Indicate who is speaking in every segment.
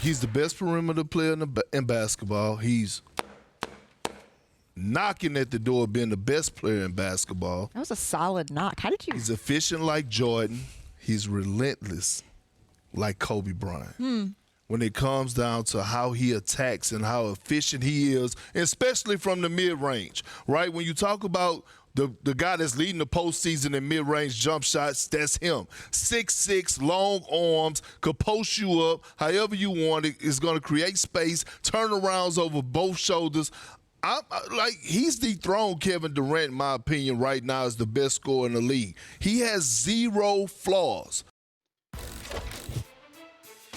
Speaker 1: He's the best perimeter player in basketball. He's knocking at the door of being the best player in basketball.
Speaker 2: That was a solid knock. How did you?
Speaker 1: He's efficient like Jordan. He's relentless like Kobe Bryant. When it comes down to how he attacks and how efficient he is, especially from the mid-range, right? When you talk about the guy that's leading the postseason in mid-range jump shots, that's him. 6'6", long arms, could post you up however you want it, is going to create space, turnarounds over both shoulders. He's dethroned Kevin Durant, in my opinion, right now as the best scorer in the league. He has zero flaws.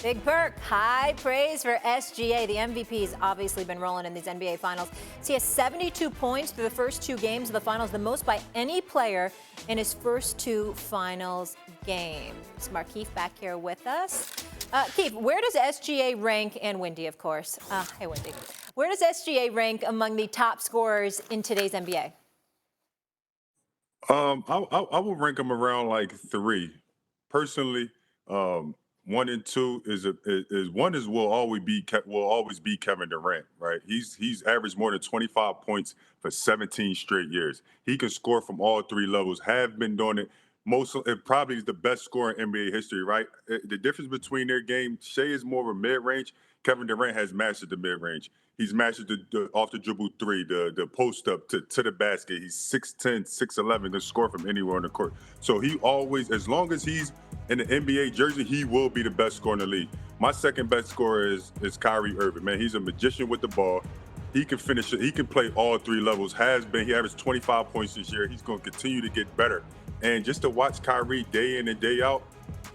Speaker 3: Big perk, high praise for SGA. The MVP's obviously been rolling in these NBA Finals. He has 72 points through the first 2 games of the Finals, the most by any player in his first 2 Finals games. Markieff back here with us. Keith, where does SGA rank, and Wendy, of course. Hey, Wendy. Where does SGA rank among the top scorers in today's NBA?
Speaker 4: I would rank him around like 3. Personally, 1 and 2 will always be Kevin Durant, right? He's averaged more than 25 points for 17 straight years. He can score from all 3 levels. Have been doing it. It probably is the best scorer in NBA history, right? The difference between their game, Shai is more of a mid-range. Kevin Durant has mastered the mid-range. He's mastered the off the dribble 3, the post up to the basket. He's 6'10", 6'11", can score from anywhere on the court. So he always, as long as he's in the NBA jersey, he will be the best scorer in the league. My second best scorer is Kyrie Irving. Man, he's a magician with the ball. He can finish it. He can play all 3 levels. He averaged 25 points this year. He's going to continue to get better. And just to watch Kyrie day in and day out,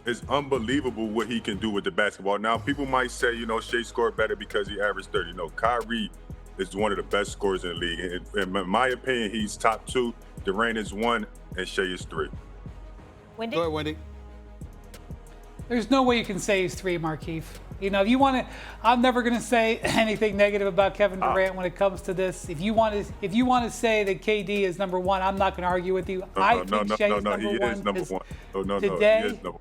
Speaker 4: it's unbelievable what he can do with the basketball. Now, people might say, Shai scored better because he averaged 30. No, Kyrie is one of the best scorers in the league. And in my opinion, he's top 2. Durant is 1, and Shai is 3.
Speaker 3: Wendy?
Speaker 5: Go ahead, Wendy.
Speaker 6: There's no way you can say he's 3, Markieff. If you want to, I'm never going to say anything negative about Kevin Durant when it comes to this. If you want to say that KD is number 1, I'm not going to argue with you. I think Shai is number 1.
Speaker 4: He is number 1. No,
Speaker 6: today,
Speaker 4: he is number 1.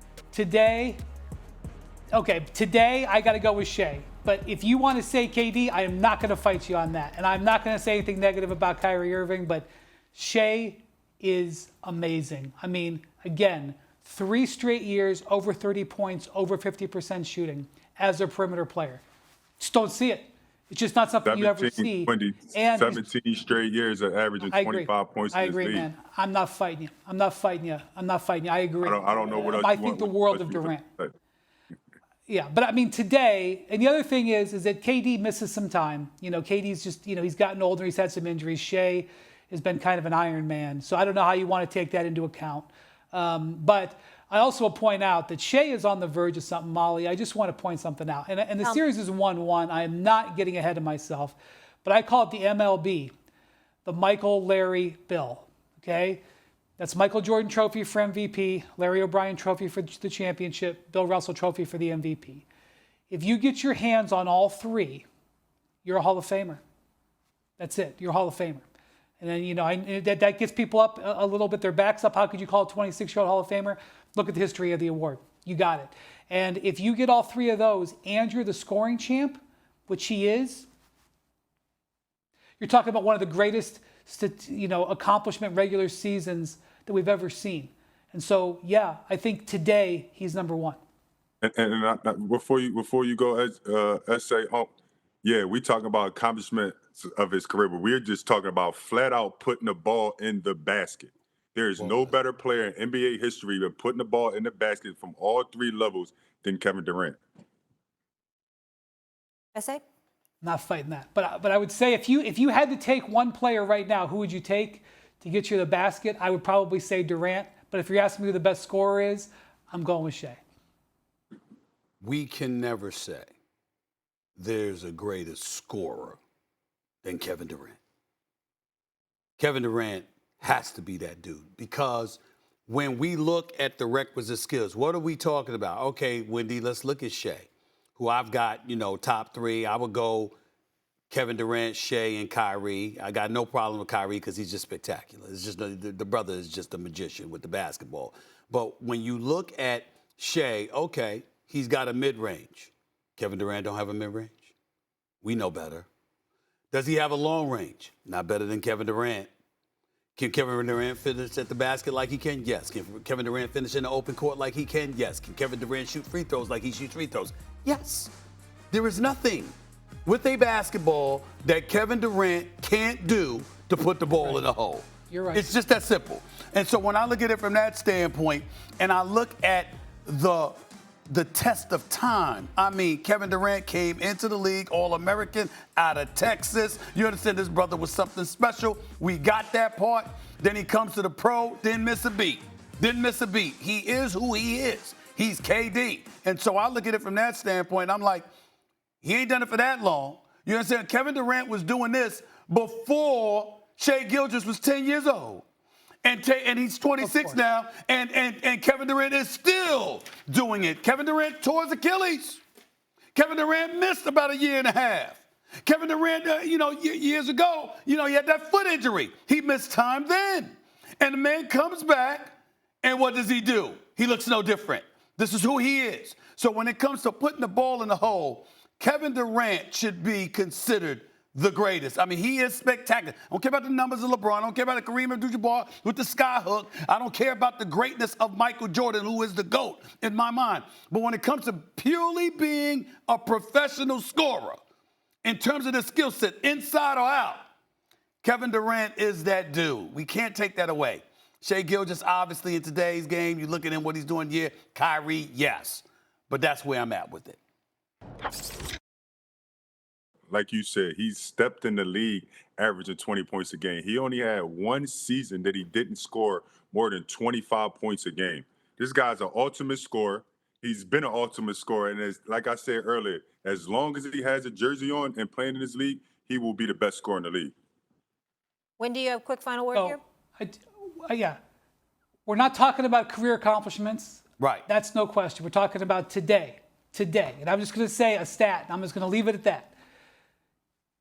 Speaker 6: Today I got to go with Shai. But if you want to say KD, I am not going to fight you on that. And I'm not going to say anything negative about Kyrie Irving, but Shai is amazing. I mean, again, 3 straight years, over 30 points, over 50% shooting as a perimeter player. Just don't see it. It's just not something you ever see.
Speaker 4: 17 straight years of averaging 25 points in this league.
Speaker 6: I agree, man. I'm not fighting you. I agree.
Speaker 4: I don't know what else
Speaker 6: I think the world of Durant. Yeah, but I mean today, and the other thing is that KD misses some time. KD's just, he's gotten older. He's had some injuries. Shai has been kind of an Iron Man. So I don't know how you want to take that into account. But I also will point out that Shai is on the verge of something, Molly. I just want to point something out. And the series is 1-1. I am not getting ahead of myself. But I call it the MLB, the Michael, Larry, Bill. Okay? That's Michael Jordan Trophy for MVP, Larry O'Brien Trophy for the championship, Bill Russell Trophy for the MVP. If you get your hands on all 3, you're a Hall of Famer. That's it. You're a Hall of Famer. And then, that gets people up a little bit, their backs up. How could you call a 26-year-old Hall of Famer? Look at the history of the award. You got it. And if you get all 3 of those, and you're the scoring champ, which he is, you're talking about one of the greatest, accomplishment regular seasons that we've ever seen. And so, yeah, I think today he's number 1.
Speaker 4: And before you go, essay, yeah, we talking about accomplishment of his career, but we're just talking about flat out putting the ball in the basket. There is no better player in NBA history than putting the ball in the basket from all 3 levels than Kevin Durant.
Speaker 3: Essay?
Speaker 6: Not fighting that, but I would say if you had to take one player right now, who would you take to get you the basket? I would probably say Durant. But if you're asking me who the best scorer is, I'm going with Shai.
Speaker 5: We can never say there's a greater scorer than Kevin Durant. Kevin Durant has to be that dude because when we look at the requisite skills, what are we talking about? Okay, Wendy, let's look at Shai, who I've got, top 3. I would go Kevin Durant, Shai, and Kyrie. I got no problem with Kyrie because he's just spectacular. It's just the brother is just a magician with the basketball. But when you look at Shai, okay, he's got a mid-range. Kevin Durant don't have a mid-range? We know better. Does he have a long range? Not better than Kevin Durant. Can Kevin Durant finish at the basket like he can? Yes. Can Kevin Durant finish in the open court like he can? Yes. Can Kevin Durant shoot free throws like he shoots free throws? Yes. There is nothing with a basketball that Kevin Durant can't do to put the ball in the hole.
Speaker 6: You're right.
Speaker 5: It's just that simple. And so when I look at it from that standpoint, and I look at the test of time, I mean, Kevin Durant came into the league All-American out of Texas. You understand, this brother was something special. We got that part. Then he comes to the pro, didn't miss a beat. He is who he is. He's KD. And so I look at it from that standpoint. I'm like, he ain't done it for that long. You understand? Kevin Durant was doing this before Shai Gilgeous was 10 years old. And he's 26 now, and Kevin Durant is still doing it. Kevin Durant tore his Achilles. Kevin Durant missed about a year and a half. Kevin Durant, years ago, he had that foot injury. He missed time then. And the man comes back, and what does he do? He looks no different. This is who he is. So when it comes to putting the ball in the hole, Kevin Durant should be considered the greatest. I mean, he is spectacular. I don't care about the numbers of LeBron. I don't care about the Kareem Abdul-Jabbar with the sky hook. I don't care about the greatness of Michael Jordan, who is the GOAT in my mind. But when it comes to purely being a professional scorer, in terms of the skill set, inside or out, Kevin Durant is that dude. We can't take that away. Shai Gilgeous, obviously, in today's game, you look at him, what he's doing here. Kyrie, yes. But that's where I'm at with it.
Speaker 4: Like you said, he's stepped in the league averaging 20 points a game. He only had one season that he didn't score more than 25 points a game. This guy's an ultimate scorer. He's been an ultimate scorer. And like I said earlier, as long as he has a jersey on and playing in this league, he will be the best scorer in the league.
Speaker 3: Wendy, you have a quick final word here?
Speaker 6: Yeah. We're not talking about career accomplishments.
Speaker 5: Right.
Speaker 6: That's no question. We're talking about today. And I'm just going to say a stat, and I'm just going to leave it at that.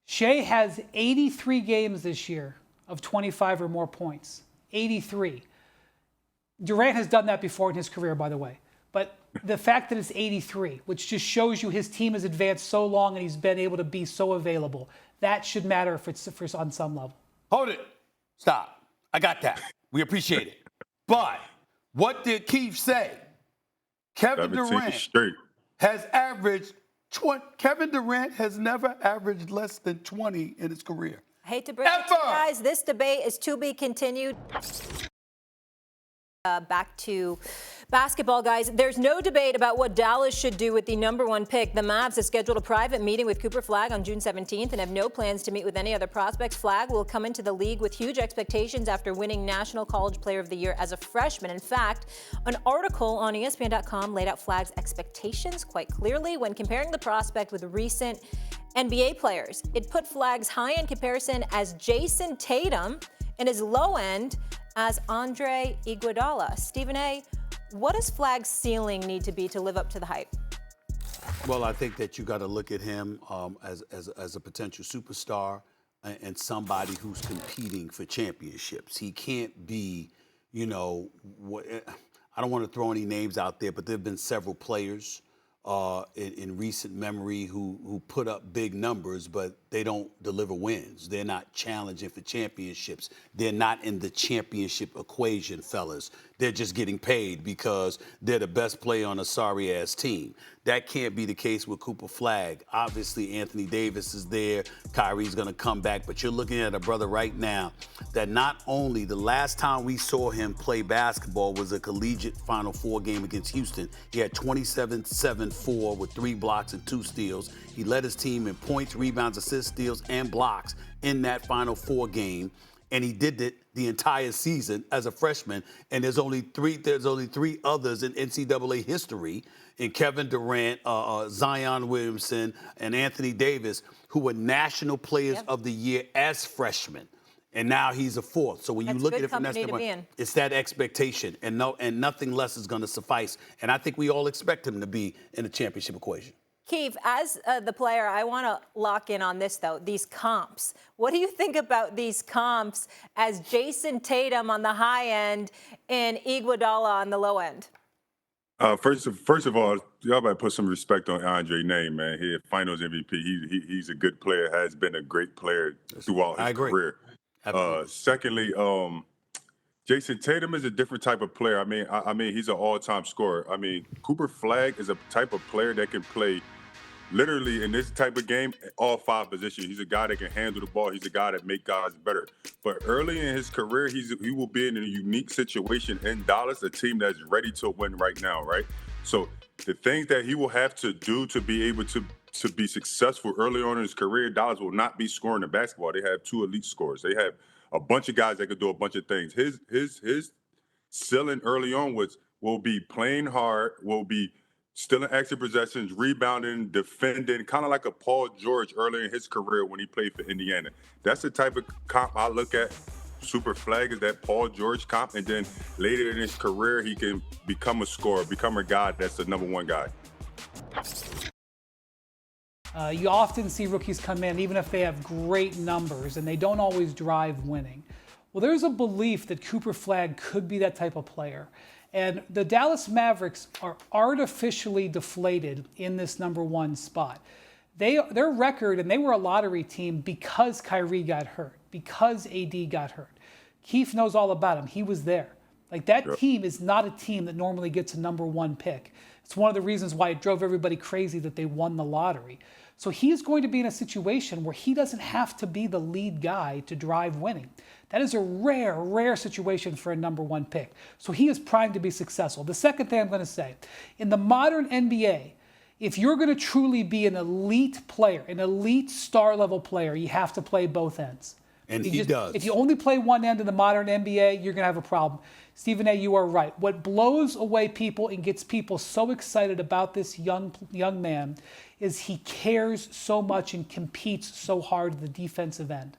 Speaker 6: Shai has 83 games this year of 25 or more points. 83. Durant has done that before in his career, by the way. But the fact that it's 83, which just shows you his team has advanced so long and he's been able to be so available, that should matter if it's on some level.
Speaker 5: Hold it. Stop. I got that. We appreciate it. But what did Keith say? Kevin Durant has averaged Kevin Durant has never averaged less than 20 in his career.
Speaker 3: I hate to break it to you guys. This debate is to be continued. Back to basketball, guys. There's no debate about what Dallas should do with the #1 pick. The Mavs have scheduled a private meeting with Cooper Flagg on June 17th and have no plans to meet with any other prospects. Flagg will come into the league with huge expectations after winning National College Player of the Year as a freshman. In fact, an article on ESPN.com laid out Flagg's expectations quite clearly when comparing the prospect with recent NBA players. It put Flagg's high-end comparison as Jason Tatum and his low-end as Andre Iguodala. Stephen A., what does Flagg's ceiling need to be to live up to the hype?
Speaker 5: Well, I think that you got to look at him as a potential superstar and somebody who's competing for championships. He can't be, I don't want to throw any names out there, but there have been several players in recent memory who put up big numbers, but they don't deliver wins. They're not challenging for championships. They're not in the championship equation, fellas. They're just getting paid because they're the best player on a sorry-ass team. That can't be the case with Cooper Flagg. Obviously, Anthony Davis is there. Kyrie's going to come back. But you're looking at a brother right now that not only the last time we saw him play basketball was a collegiate Final Four game against Houston. He had 27-7-4 with 3 blocks and 2 steals. He led his team in points, rebounds, assists, steals, and blocks in that Final Four game. And he did it the entire season as a freshman. And there's only three others in NCAA history, in Kevin Durant, Zion Williamson, and Anthony Davis, who were National Players of the Year as freshmen. And now he's a 4th. So when you look at it from that standpoint, it's that expectation, and nothing less is going to suffice. And I think we all expect him to be in the championship equation.
Speaker 3: Keith, as the player, I want to lock in on this, though, these comps. What do you think about these comps as Jason Tatum on the high end and Iguodala on the low end?
Speaker 4: First of all, y'all better put some respect on Andre's name, man. He Finals MVP. He's a good player. Has been a great player throughout
Speaker 5: I
Speaker 4: his
Speaker 5: agree.
Speaker 4: career. Secondly, Jason Tatum is a different type of player. I mean, he's an all-time scorer. I mean, Cooper Flagg is a type of player that can play literally in this type of game all 5 positions. He's a guy that can handle the ball. He's a guy that make guys better. But early in his career, he will be in a unique situation in Dallas, a team that's ready to win right now, right? So the things that he will have to do to be able to be successful early on in his career, Dallas will not be scoring the basketball. They have 2 elite scorers. They have a bunch of guys that could do a bunch of things. His ceiling early on will be playing hard, will be stealing extra possessions, rebounding, defending, kind of like a Paul George early in his career when he played for Indiana. That's the type of comp I look at. Super Flagg is that Paul George comp, and then later in his career, he can become a scorer, become a guy that's the #1 guy.
Speaker 6: You often see rookies come in, even if they have great numbers, and they don't always drive winning. Well, there's a belief that Cooper Flagg could be that type of player. And the Dallas Mavericks are artificially deflated in this #1 spot. Their record, and they were a lottery team because Kyrie got hurt, because AD got hurt. Keith knows all about him. He was there. Like, that team is not a team that normally gets a #1 pick. It's one of the reasons why it drove everybody crazy that they won the lottery. So he's going to be in a situation where he doesn't have to be the lead guy to drive winning. That is a rare, rare situation for a #1 pick. So he is primed to be successful. The second thing I'm going to say, in the modern NBA, if you're going to truly be an elite player, an elite star-level player, you have to play both ends.
Speaker 5: And he does.
Speaker 6: If you only play one end in the modern NBA, you're going to have a problem. Stephen A., you are right. What blows away people and gets people so excited about this young man is he cares so much and competes so hard at the defensive end.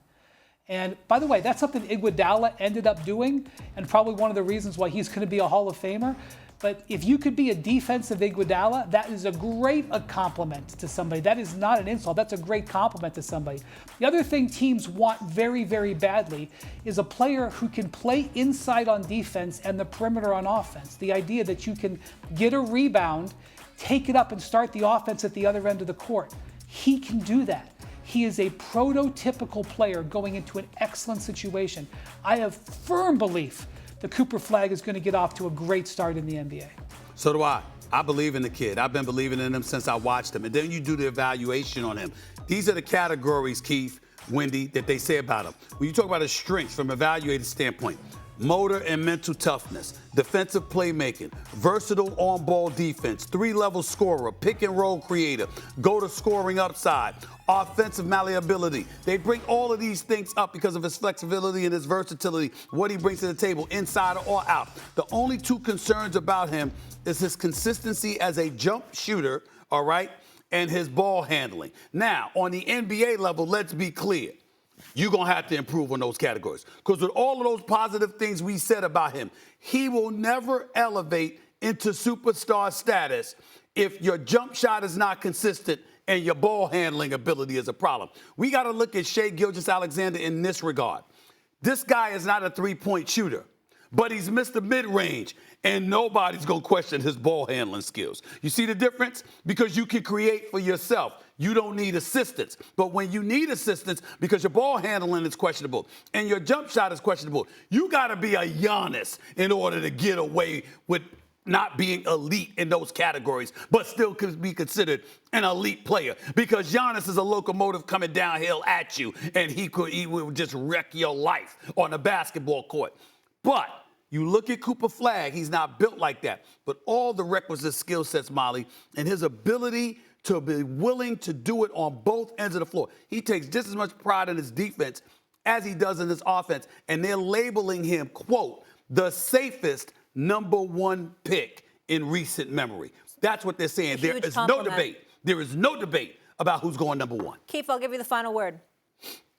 Speaker 6: And by the way, that's something Iguodala ended up doing, and probably one of the reasons why he's going to be a Hall of Famer. But if you could be a defensive Iguodala, that is a great compliment to somebody. That is not an insult. That's a great compliment to somebody. The other thing teams want very, very badly is a player who can play inside on defense and the perimeter on offense. The idea that you can get a rebound, take it up, and start the offense at the other end of the court. He can do that. He is a prototypical player going into an excellent situation. I have firm belief that Cooper Flagg is going to get off to a great start in the NBA.
Speaker 5: So do I. I believe in the kid. I've been believing in him since I watched him. And then you do the evaluation on him. These are the categories, Keith, Wendy, that they say about him. When you talk about his strengths from an evaluated standpoint, motor and mental toughness, defensive playmaking, versatile on-ball defense, 3-level scorer, pick-and-roll creator, go-to scoring upside, offensive malleability. They bring all of these things up because of his flexibility and his versatility, what he brings to the table, inside or out. The only 2 concerns about him is his consistency as a jump shooter, all right, and his ball handling. Now, on the NBA level, let's be clear. You're going to have to improve on those categories. Because with all of those positive things we said about him, he will never elevate into superstar status if your jump shot is not consistent and your ball handling ability is a problem. We got to look at Shai Gilgeous-Alexander in this regard. This guy is not a 3-point shooter, but he's missed the mid-range, and nobody's going to question his ball handling skills. You see the difference? Because you can create for yourself. You don't need assistance. But when you need assistance because your ball handling is questionable and your jump shot is questionable, you got to be a Giannis in order to get away with not being elite in those categories, but still could be considered an elite player because Giannis is a locomotive coming downhill at you, and he would just wreck your life on the basketball court. But you look at Cooper Flagg, he's not built like that. But all the requisite skill sets, Molly, and his ability to be willing to do it on both ends of the floor. He takes just as much pride in his defense as he does in his offense, and they're labeling him, quote, the safest #1 pick in recent memory. That's what they're saying. There is no debate. There is no debate about who's going #1.
Speaker 3: Keith, I'll give you the final word.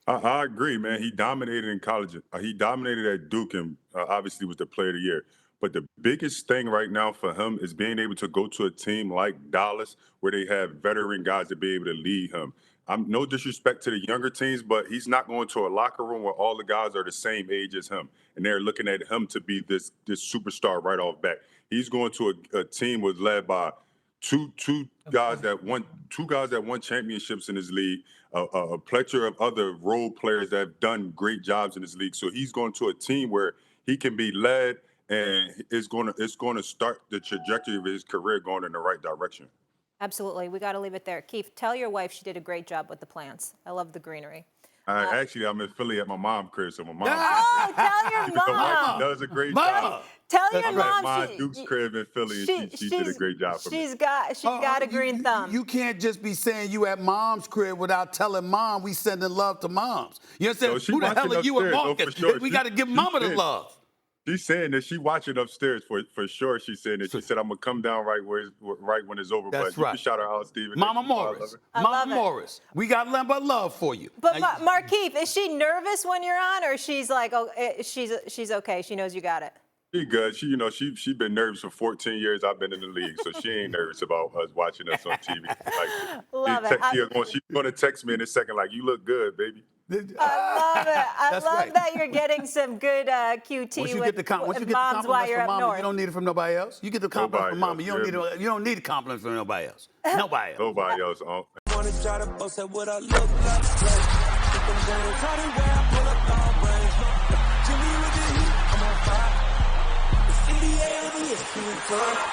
Speaker 4: I agree, man. He dominated in college. He dominated at Duke and obviously was the player of the year. But the biggest thing right now for him is being able to go to a team like Dallas where they have veteran guys to be able to lead him. I'm no disrespect to the younger teams, but he's not going to a locker room where all the guys are the same age as him, and they're looking at him to be this superstar right off bat. He's going to a team was led by two guys that won championships in his league, a plethora of other role players that have done great jobs in his league. So he's going to a team where he can be led, and it's going to start the trajectory of his career going in the right direction.
Speaker 3: Absolutely. We got to leave it there. Keith, tell your wife she did a great job with the plants. I love the greenery.
Speaker 4: Actually, I'm in Philly at my mom's crib, so my mom.
Speaker 3: Oh, tell your mom.
Speaker 4: Does a great job.
Speaker 3: Tell your mom.
Speaker 4: My Duke's crib in Philly, and she did a great job for me.
Speaker 3: She's got a green thumb.
Speaker 5: You can't just be saying you at mom's crib without telling mom we sending love to moms. You understand? Who the hell are you at Marcus?
Speaker 4: Sure.
Speaker 5: We got to give mama the love.
Speaker 4: She's saying that she watching upstairs for sure. She's saying that. She said, "I'm gonna come down right when it's over."
Speaker 5: That's
Speaker 4: but
Speaker 5: right.
Speaker 4: You can shout her out, Steven.
Speaker 5: Mama Morris. Mama Morris. We got nothing but love for you.
Speaker 3: But Markieff, is she nervous when you're on, or she's like, oh, she's okay. She knows you got it.
Speaker 4: She good. She been nervous for 14 years. I've been in the league, so she ain't nervous about us watching us on TV.
Speaker 3: Love it.
Speaker 4: She's gonna text me in a second, like, "You look good, baby."
Speaker 3: I love it. I love that you're getting some good QT
Speaker 5: Once you
Speaker 3: with
Speaker 5: get the compliments
Speaker 3: while you're
Speaker 5: from
Speaker 3: up
Speaker 5: mama,
Speaker 3: north.
Speaker 5: you don't need it from nobody else. You get the compliments from mama. You don't need compliments from nobody else. Nobody else.
Speaker 4: Nobody else.
Speaker 7: Wanna try to boast at what I look like. Think I'm gonna try to wear, I pull up all brains. Jimmy with the heat, I'm on fire. It's NBA over here.